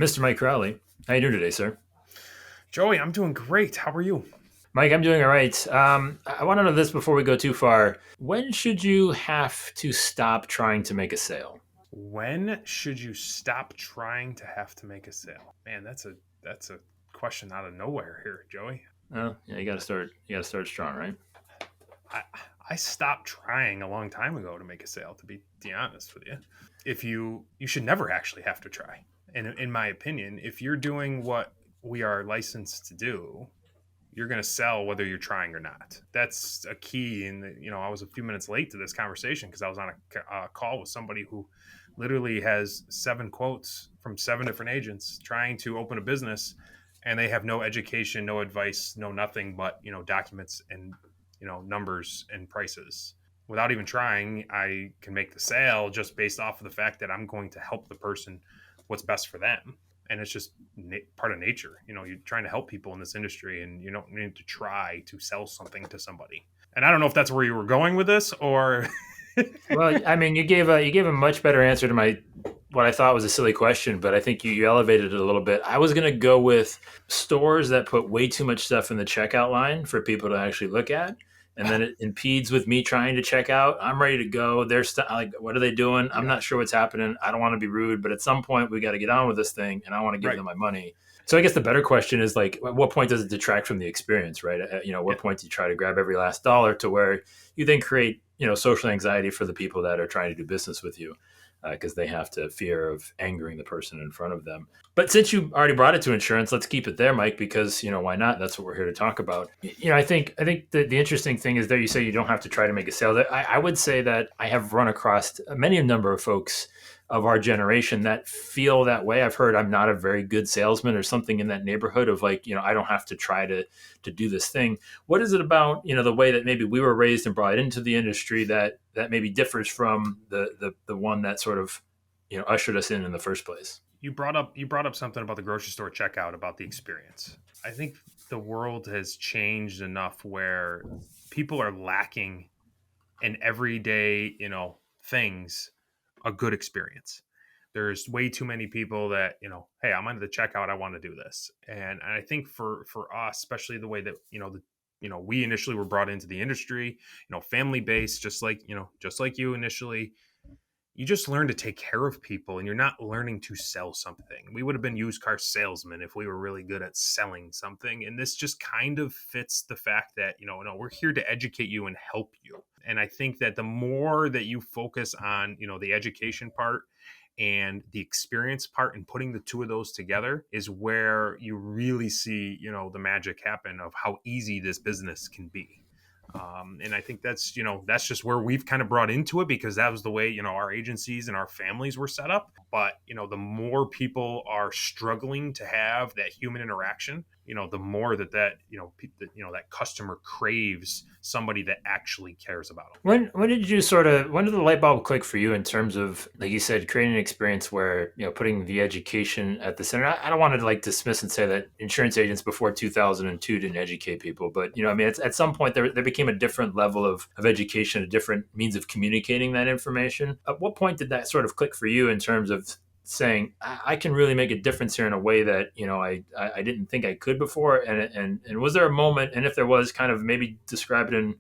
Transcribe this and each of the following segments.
Mr. Mike Crowley. How you doing today, sir? Joey, I'm doing great. How are you? Mike, I'm doing all right. I want to know this before we go too far. When should you have to stop trying to make a sale? When should you stop trying to have to make a sale? Man, that's a question out of nowhere here, Joey. Well, yeah, you got to start. You got to start strong, right? I I stopped trying a long time ago to make a sale. To be honest with you, if you should never actually have to try. And in my opinion, if you're doing what we are licensed to do, you're going to sell whether you're trying or not. That's a key. I was a few minutes late to this conversation because I was on a call with somebody who literally has 7 quotes from 7 different agents trying to open a business, and they have no education, no advice, no nothing but documents and numbers and prices. Without even trying, I can make the sale just based off of the fact that I'm going to help the person what's best for them. And it's just part of nature. You're trying to help people in this industry, and you don't need to try to sell something to somebody. And I don't know if that's where you were going with this, or Well, I mean, you gave a much better answer to my what I thought was a silly question, but I think you elevated it a little bit. I was going to go with stores that put way too much stuff in the checkout line for people to actually look at, and then it impedes with me trying to check out. I'm ready to go. They're like, what are they doing? I'm yeah, not sure what's happening. I don't want to be rude, but at some point we got to get on with this thing, and I want to give right, them my money. So I guess the better question is like, at what point does it detract from the experience, right? At yeah. what point do you try to grab every last dollar to where you then create social anxiety for the people that are trying to do business with you because they have to fear of angering the person in front of them. But since you already brought it to insurance, let's keep it there, Mike, because why not? That's what we're here to talk about. I think the interesting thing is there you say you don't have to try to make a sale. That I would say that I have run across many a number of folks of our generation that feel that way. I've heard I'm not a very good salesman or something in that neighborhood of like, I don't have to try to do this thing. What is it about the way that maybe we were raised and brought into the industry that maybe differs from the one that sort of ushered us in the first place? You brought up something about the grocery store checkout, about the experience. I think the world has changed enough where people are lacking in everyday, things a good experience. There's way too many people that, hey, I'm under the checkout, I want to do this. And I think for us, especially the way that, we initially were brought into the industry, family based, just like you initially, you just learn to take care of people, and you're not learning to sell something. We would have been used car salesmen if we were really good at selling something. And this just kind of fits the fact that, no, we're here to educate you and help you. And I think that the more that you focus on, the education part and the experience part, and putting the two of those together, is where you really see, the magic happen of how easy this business can be. And I think that's just where we've kind of brought into it, because that was the way our agencies and our families were set up. But the more people are struggling to have that human interaction, the more that customer craves somebody that actually cares about them. When did the light bulb click for you in terms of, like you said, creating an experience where putting the education at the center? I don't want to like dismiss and say that insurance agents before 2002 didn't educate people, but I mean, at some point there became a different level of education, a different means of communicating that information. At what point did that sort of click for you in terms of saying I can really make a difference here in a way that I didn't think I could before? And was there a moment, and if there was, kind of maybe describe it in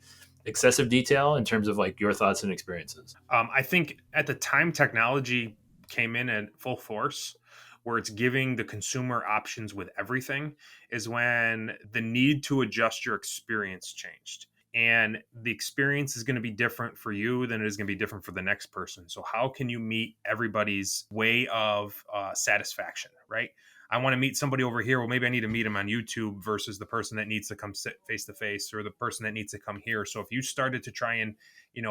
excessive detail in terms of like your thoughts and experiences? I think at the time technology came in at full force, where it's giving the consumer options with everything, is when the need to adjust your experience changed. And the experience is going to be different for you than it is going to be different for the next person. So, how can you meet everybody's way of satisfaction, right? I want to meet somebody over here. Well, maybe I need to meet him on YouTube versus the person that needs to come sit face to face, or the person that needs to come here. So, if you started to try and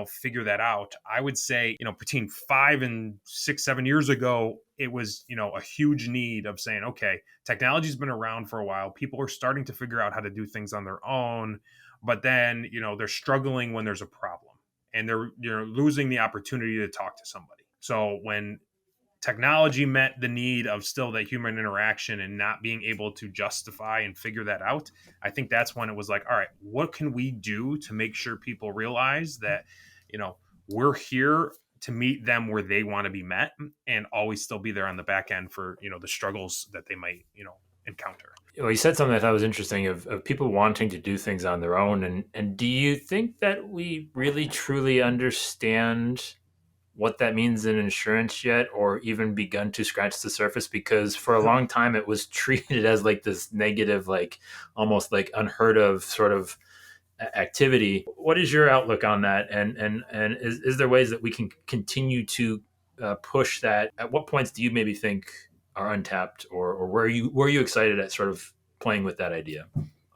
figure that out, I would say between 5 and 6 7 years ago, it was a huge need of saying, okay, technology's been around for a while, people are starting to figure out how to do things on their own, but then they're struggling when there's a problem, and they're losing the opportunity to talk to somebody. So when technology met the need of still that human interaction and not being able to justify and figure that out, I think that's when it was like, all right, what can we do to make sure people realize that, we're here to meet them where they want to be met, and always still be there on the back end for, the struggles that they might, encounter. Well, you said something I thought was interesting of people wanting to do things on their own. And do you think that we really truly understand what that means in insurance yet, or even begun to scratch the surface? Because for a long time it was treated as like this negative, like almost like unheard of sort of activity. What is your outlook on that? And is there ways that we can continue to push that? At what points do you maybe think are untapped, or were you excited at sort of playing with that idea?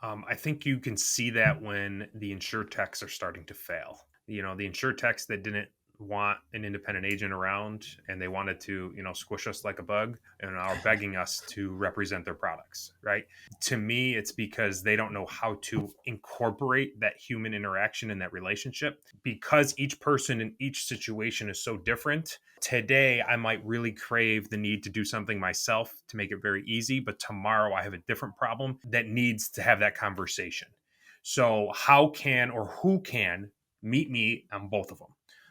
I think you can see that when the insure techs are starting to fail. The insure techs that didn't want an independent agent around, and they wanted to, squish us like a bug, and are begging us to represent their products, right? To me, it's because they don't know how to incorporate that human interaction in that relationship, because each person in each situation is so different. Today, I might really crave the need to do something myself to make it very easy, but tomorrow I have a different problem that needs to have that conversation. So how can, or who can meet me on both of them?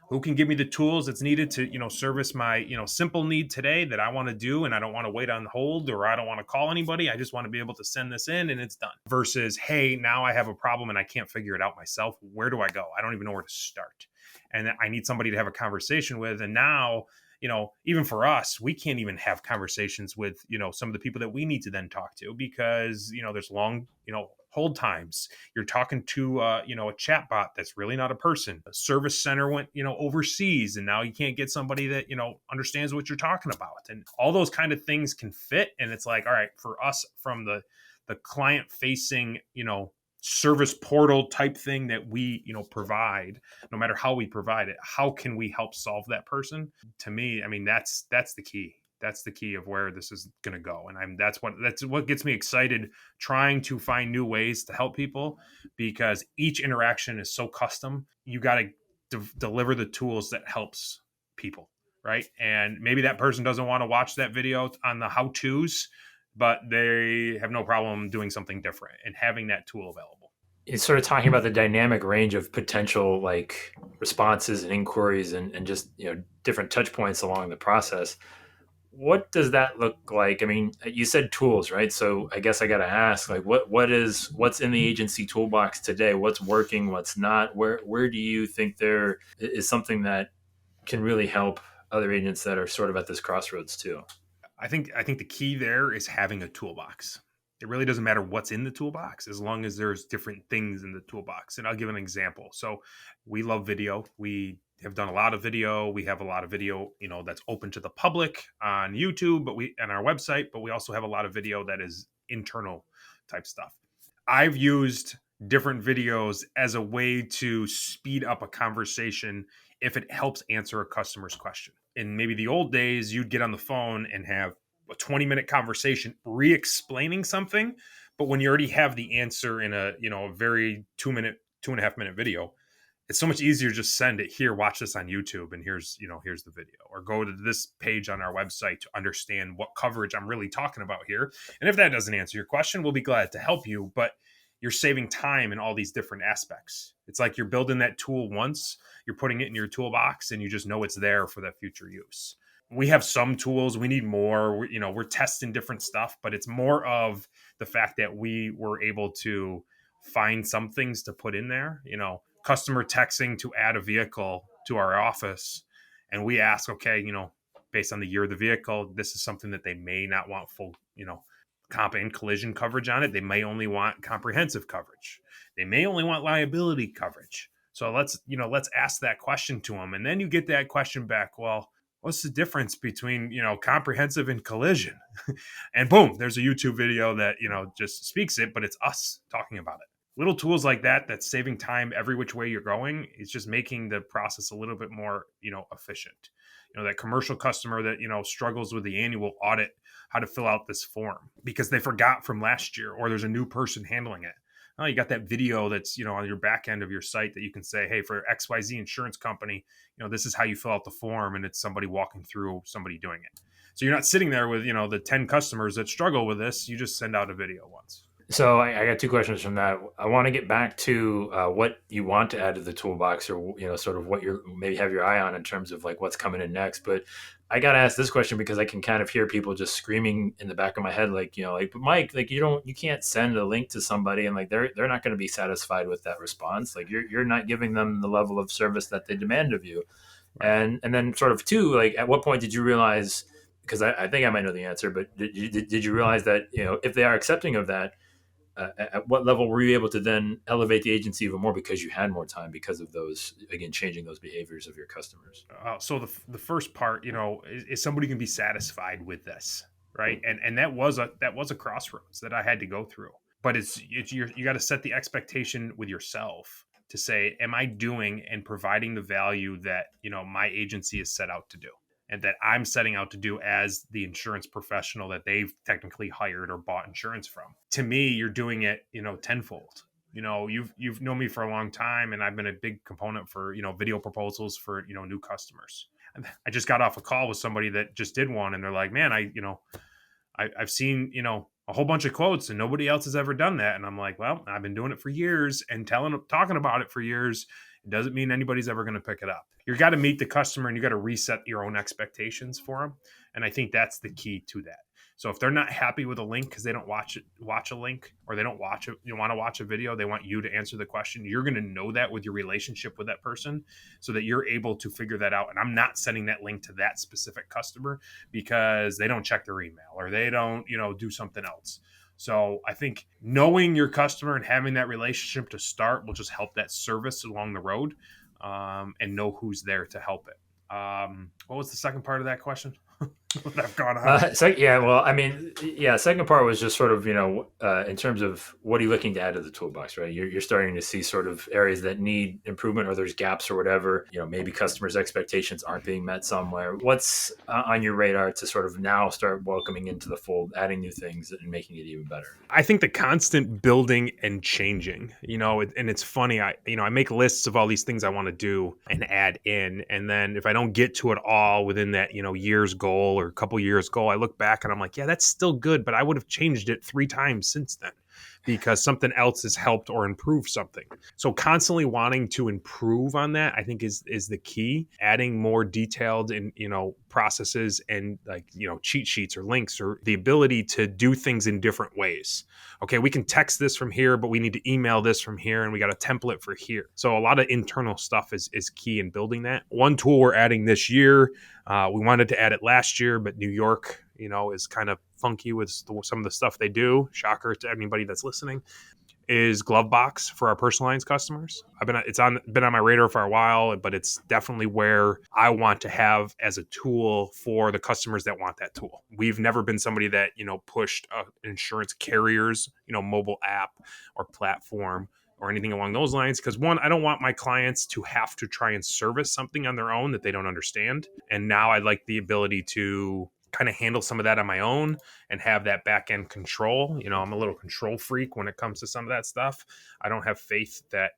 Who can give me the tools that's needed to, service my, simple need today that I want to do, and I don't want to wait on hold, or I don't want to call anybody. I just want to be able to send this in and it's done. Versus, hey, now I have a problem and I can't figure it out myself. Where do I go? I don't even know where to start. And I need somebody to have a conversation with. And now, even for us, we can't even have conversations with, some of the people that we need to then talk to, because, there's long, hold times. You're talking to, a chat bot that's really not a person. A service center went, overseas, and now you can't get somebody that, understands what you're talking about. And all those kind of things can fit. And it's like, all right, for us, from the client facing, service portal type thing that we, provide, no matter how we provide it, how can we help solve that person? To me, I mean, that's the key. That's the key of where this is going to go. And that's what gets me excited, trying to find new ways to help people, because each interaction is so custom. You got to deliver the tools that helps people, right? And maybe that person doesn't want to watch that video on the how-tos, but they have no problem doing something different and having that tool available. It's sort of talking about the dynamic range of potential like responses and inquiries, and just different touch points along the process. What does that look like? I mean, you said tools, right? So I guess I got to ask, like, what's in the agency toolbox today? What's working? What's not? Where do you think there is something that can really help other agents that are sort of at this crossroads too? I think the key there is having a toolbox. It really doesn't matter what's in the toolbox, as long as there's different things in the toolbox. And I'll give an example. So we love video. We have done a lot of video. We have a lot of video, that's open to the public on YouTube, but on our website, but we also have a lot of video that is internal type stuff. I've used different videos as a way to speed up a conversation if it helps answer a customer's question. In maybe the old days, you'd get on the phone and have a 20-minute conversation re-explaining something. But when you already have the answer in a very 2.5 minute video, it's so much easier to just send it here, watch this on YouTube, and here's the video, or go to this page on our website to understand what coverage I'm really talking about here. And if that doesn't answer your question, we'll be glad to help you, but you're saving time in all these different aspects. It's like you're building that tool once, you're putting it in your toolbox, and you just know it's there for that future use. We have some tools, we need more, we're testing different stuff, but it's more of the fact that we were able to find some things to put in there, customer texting to add a vehicle to our office. And we ask, okay, based on the year of the vehicle, this is something that they may not want full, comp and collision coverage on it. They may only want comprehensive coverage. They may only want liability coverage. So let's ask that question to them. And then you get that question back. Well, what's the difference between, comprehensive and collision? And boom, there's a YouTube video that, just speaks it, but it's us talking about it. Little tools like that, that's saving time every which way you're going. It's just making the process a little bit more, efficient. That commercial customer that, struggles with the annual audit, how to fill out this form because they forgot from last year, or there's a new person handling it. Oh, you got that video that's, on your back end of your site that you can say, hey, for XYZ insurance company, this is how you fill out the form. And it's somebody walking through somebody doing it. So you're not sitting there with, the 10 customers that struggle with this. You just send out a video once. So I got two questions from that. I want to get back to what you want to add to the toolbox, or sort of what you're maybe have your eye on in terms of like what's coming in next. But I got to ask this question because I can kind of hear people just screaming in the back of my head, like like, but Mike, like you can't send a link to somebody and like they're not going to be satisfied with that response. Like you're not giving them the level of service that they demand of you. Right. And then sort of two, like at what point did you realize? Because I think I might know the answer, but did you realize that if they are accepting of that, at what level were you able to then elevate the agency even more because you had more time because of those, again, changing those behaviors of your customers? So the first part, is somebody going to be satisfied with this, right? And that was a crossroads that I had to go through. But you got to set the expectation with yourself to say, am I doing and providing the value that my agency is set out to do, and that I'm setting out to do as the insurance professional that they've technically hired or bought insurance from? To me, you're doing it, tenfold. You've known me for a long time, and I've been a big component for video proposals for new customers. I just got off a call with somebody that just did one, and they're like, man, I've seen a whole bunch of quotes and nobody else has ever done that. And I'm like, well, I've been doing it for years and talking about it for years. It doesn't mean anybody's ever going to pick it up. You got to meet the customer and you got to reset your own expectations for them. And I think that's the key to that. So if they're not happy with a link because they don't watch a link, or they don't watch it, want to watch a video, they want you to answer the question. You're going to know that with your relationship with that person, so that you're able to figure that out. And I'm not sending that link to that specific customer because they don't check their email or they don't, do something else. So I think knowing your customer and having that relationship to start will just help that service along the road, and know who's there to help it. What was the second part of that question? I've gone on. Yeah, well, I mean, yeah, second part was just sort of, in terms of what are you looking to add to the toolbox, right? You're starting to see sort of areas that need improvement, or there's gaps or whatever. Maybe customers' expectations aren't being met somewhere. What's on your radar to sort of now start welcoming into the fold, adding new things and making it even better? I think the constant building and changing, and it's funny. I make lists of all these things I want to do and add in. And then if I don't get to it all within that, year's goal or a couple years goal, I look back and I'm like, yeah, that's still good, but I would have changed it 3 times since then because something else has helped or improved something. So constantly wanting to improve on that, I think is the key. Adding more detailed and processes and like cheat sheets or links, or the ability to do things in different ways. Okay, we can text this from here, but we need to email this from here, and we got a template for here. So a lot of internal stuff is key in building that. One tool we're adding this year, we wanted to add it last year, but New York, is kind of funky with some of the stuff they do. Shocker to anybody that's listening. Is Glove Box for our personal lines customers. Been on my radar for a while, but it's definitely where I want to have as a tool for the customers that want that tool. We've never been somebody that pushed insurance carriers mobile app or platform or anything along those lines, because one, I don't want my clients to have to try and service something on their own that they don't understand. And now I'd like the ability to kind of handle some of that on my own and have that back end control. I'm a little control freak when it comes to some of that stuff. I don't have faith that,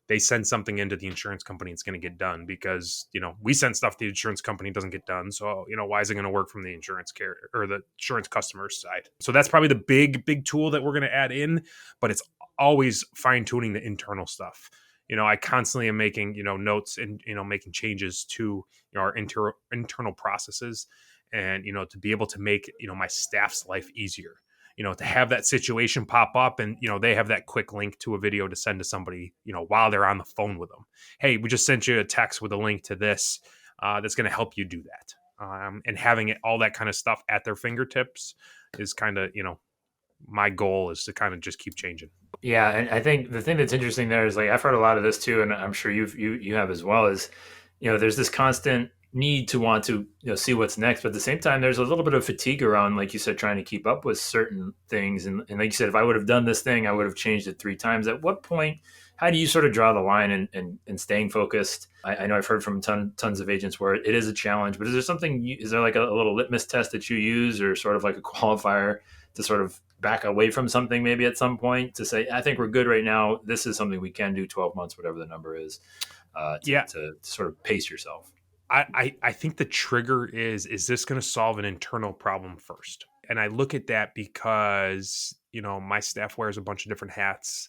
they send something into the insurance company, it's going to get done, because, we send stuff to the insurance company, doesn't get done. So, why is it going to work from the insurance carrier or the insurance customer's side? So that's probably the big tool that we're going to add in, but it's always fine tuning the internal stuff. I constantly am making, notes and, making changes to our internal processes, and to be able to make my staff's life easier, to have that situation pop up and they have that quick link to a video to send to somebody while they're on the phone with them. Hey, we just sent you a text with a link to this, that's going to help you do that, and having all that kind of stuff at their fingertips is kind of my goal is to kind of just keep changing. Yeah, and I think the thing that's interesting there is like I've heard a lot of this too, and I'm sure you have as well. Is there's this constant need to want to see what's next, but at the same time there's a little bit of fatigue around, like you said, trying to keep up with certain things. And like you said, if I would have done this thing, I would have changed it 3 times. At what point? How do you sort of draw the line and staying focused? I know I've heard from tons of agents where it is a challenge, but is there something? Is there like a little litmus test that you use, or sort of like a qualifier to sort of back away from something maybe at some point to say, I think we're good right now. This is something we can do 12 months, whatever the number is, to sort of pace yourself. I think the trigger is this going to solve an internal problem first? And I look at that because, my staff wears a bunch of different hats.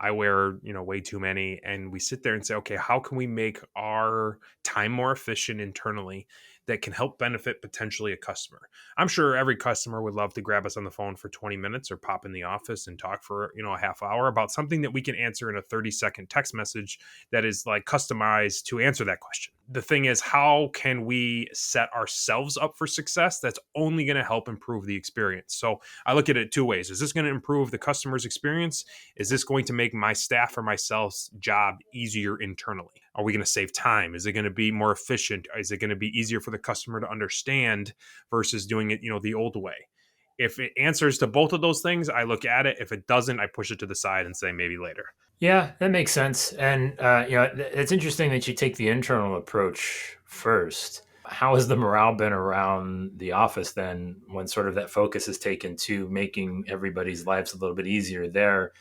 I wear, way too many. And we sit there and say, okay, how can we make our time more efficient internally that can help benefit potentially a customer? I'm sure every customer would love to grab us on the phone for 20 minutes or pop in the office and talk for, a half hour about something that we can answer in a 30-second text message that is like customized to answer that question. The thing is, how can we set ourselves up for success that's only going to help improve the experience? So I look at it two ways. Is this going to improve the customer's experience? Is this going to make my staff or myself's job easier internally? Are we going to save time? Is it going to be more efficient? Is it going to be easier for the customer to understand versus doing it, the old way? If it answers to both of those things, I look at it. If it doesn't, I push it to the side and say maybe later. Yeah, that makes sense. And it's interesting that you take the internal approach first. How has the morale been around the office then, when sort of that focus is taken to making everybody's lives a little bit easier there?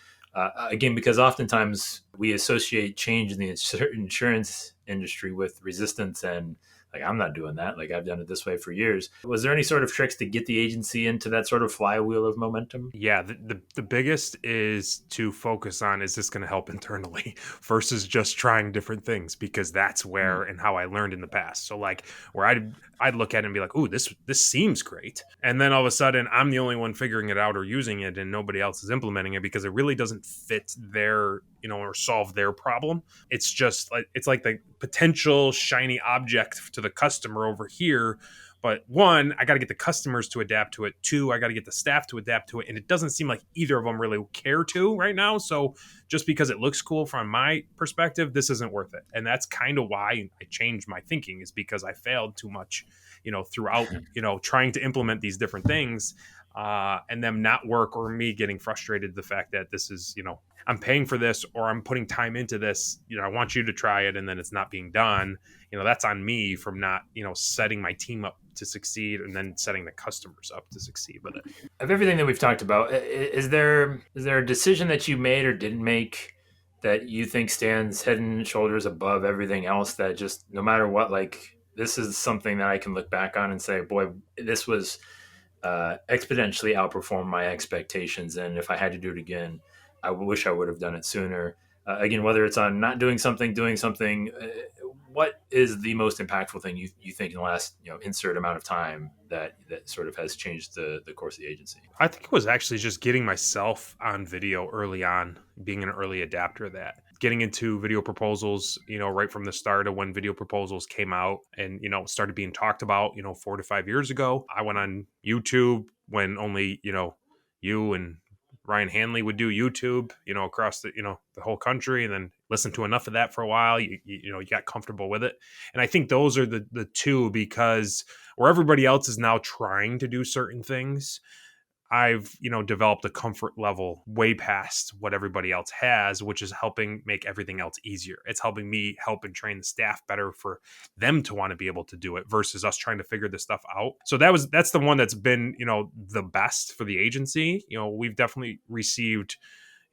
Again, because oftentimes we associate change in the insurance industry with resistance, and like, I'm not doing that. Like, I've done it this way for years. Was there any sort of tricks to get the agency into that sort of flywheel of momentum? Yeah, the biggest is to focus on, is this going to help internally versus just trying different things, because that's where and how I learned in the past. So like, where I'd look at it and be like, "Ooh, this seems great," and then all of a sudden I'm the only one figuring it out or using it, and nobody else is implementing it because it really doesn't fit their or solve their problem. It's like the potential shiny object to the customer over here. But one, I got to get the customers to adapt to it. Two, I got to get the staff to adapt to it. And it doesn't seem like either of them really care to right now. So just because it looks cool from my perspective, this isn't worth it. And that's kind of why I changed my thinking, is because I failed too much, throughout, trying to implement these different things, and them not work, or me getting frustrated the fact that this is, I'm paying for this, or I'm putting time into this, I want you to try it, and then it's not being done. That's on me from not, setting my team up to succeed, and then setting the customers up to succeed with it. Of everything that we've talked about, is there a decision that you made or didn't make that you think stands head and shoulders above everything else, that just no matter what, like, this is something that I can look back on and say, boy, this was exponentially outperformed my expectations, and if I had to do it again, I wish I would have done it sooner. Again, whether it's on not doing something, doing something, what is the most impactful thing you think in the last insert amount of time that sort of has changed the course of the agency? I think it was actually just getting myself on video early on, being an early adapter of that. Getting into video proposals, right from the start of when video proposals came out and, started being talked about, 4 to 5 years ago. I went on YouTube when only, you and Ryan Hanley would do YouTube, across the whole country, and then listen to enough of that for a while. You got comfortable with it. And I think those are the two, because where everybody else is now trying to do certain things, I've, developed a comfort level way past what everybody else has, which is helping make everything else easier. It's helping me help and train the staff better for them to want to be able to do it versus us trying to figure this stuff out. So that's the one that's been, the best for the agency. We've definitely received,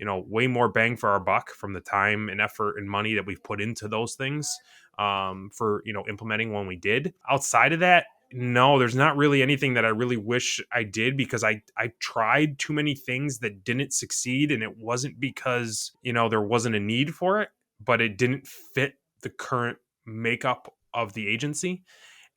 way more bang for our buck from the time and effort and money that we've put into those things, for, implementing when we did. Outside of that, no, there's not really anything that I really wish I did, because I tried too many things that didn't succeed, and it wasn't because, there wasn't a need for it, but it didn't fit the current makeup of the agency.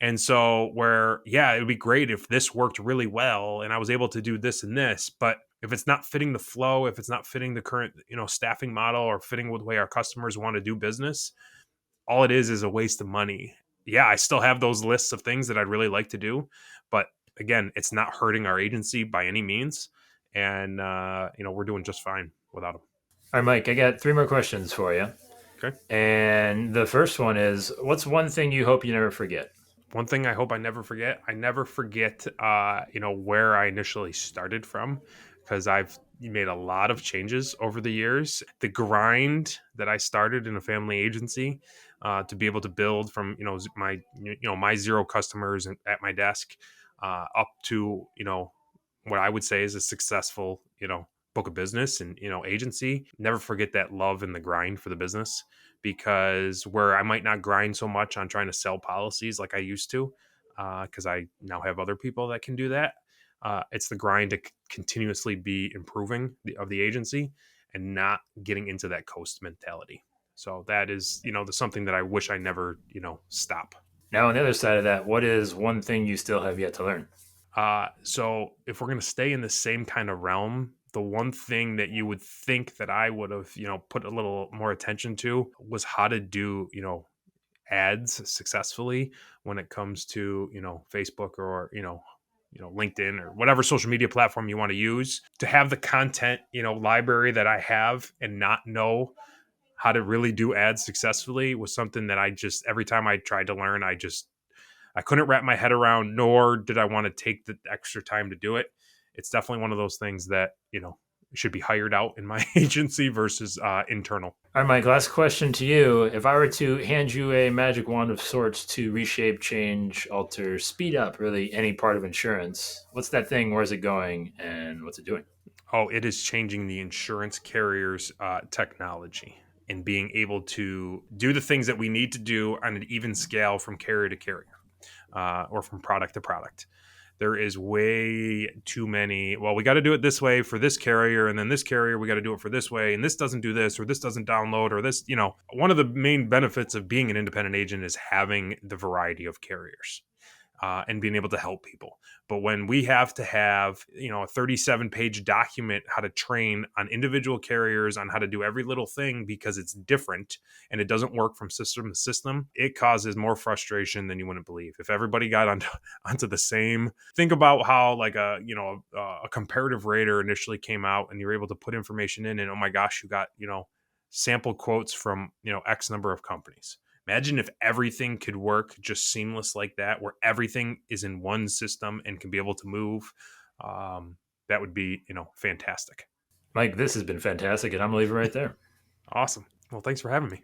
And so it would be great if this worked really well and I was able to do this and this, but if it's not fitting the flow, if it's not fitting the current, staffing model, or fitting with the way our customers want to do business, all it is a waste of money. Yeah, I still have those lists of things that I'd really like to do, but again, it's not hurting our agency by any means, and we're doing just fine without them. All right, Mike, I got three more questions for you. Okay. And the first one is, what's one thing you hope you never forget? One thing I hope I never forget. I never forget, where I initially started from, because I've made a lot of changes over the years. The grind that I started in a family agency, to be able to build from my zero customers at my desk, up to what I would say is a successful book of business and agency. Never forget that love and the grind for the business, because where I might not grind so much on trying to sell policies like I used to, because I now have other people that can do that. It's the grind to continuously be improving of the agency and not getting into that coast mentality. So that is, something that I wish I never, stop. Now, on the other side of that, what is one thing you still have yet to learn? So if we're going to stay in the same kind of realm, the one thing that you would think that I would have, put a little more attention to was how to do, ads successfully when it comes to, Facebook or, LinkedIn or whatever social media platform you want to use. To have the content, library that I have and not know how to really do ads successfully was something that I just, every time I tried to learn, I couldn't wrap my head around, nor did I want to take the extra time to do it. It's definitely one of those things that, should be hired out in my agency versus internal. All right, Mike, last question to you. If I were to hand you a magic wand of sorts to reshape, change, alter, speed up really any part of insurance, what's that thing? Where's it going? And what's it doing? Oh, it is changing the insurance carrier's technology and being able to do the things that we need to do on an even scale from carrier to carrier or from product to product. There is way too many. Well, we got to do it this way for this carrier, and then this carrier, we got to do it for this way, and this doesn't do this, or this doesn't download, or this, one of the main benefits of being an independent agent is having the variety of carriers. And being able to help people. But when we have to have, a 37-page document how to train on individual carriers on how to do every little thing because it's different and it doesn't work from system to system, it causes more frustration than you wouldn't believe. If everybody got onto the same, think about how like a comparative rater initially came out and you were able to put information in and oh my gosh, you got, sample quotes from, X number of companies. Imagine if everything could work just seamless like that, where everything is in one system and can be able to move. That would be, fantastic. Mike, this has been fantastic, and I'm leaving right there. Awesome. Well, thanks for having me.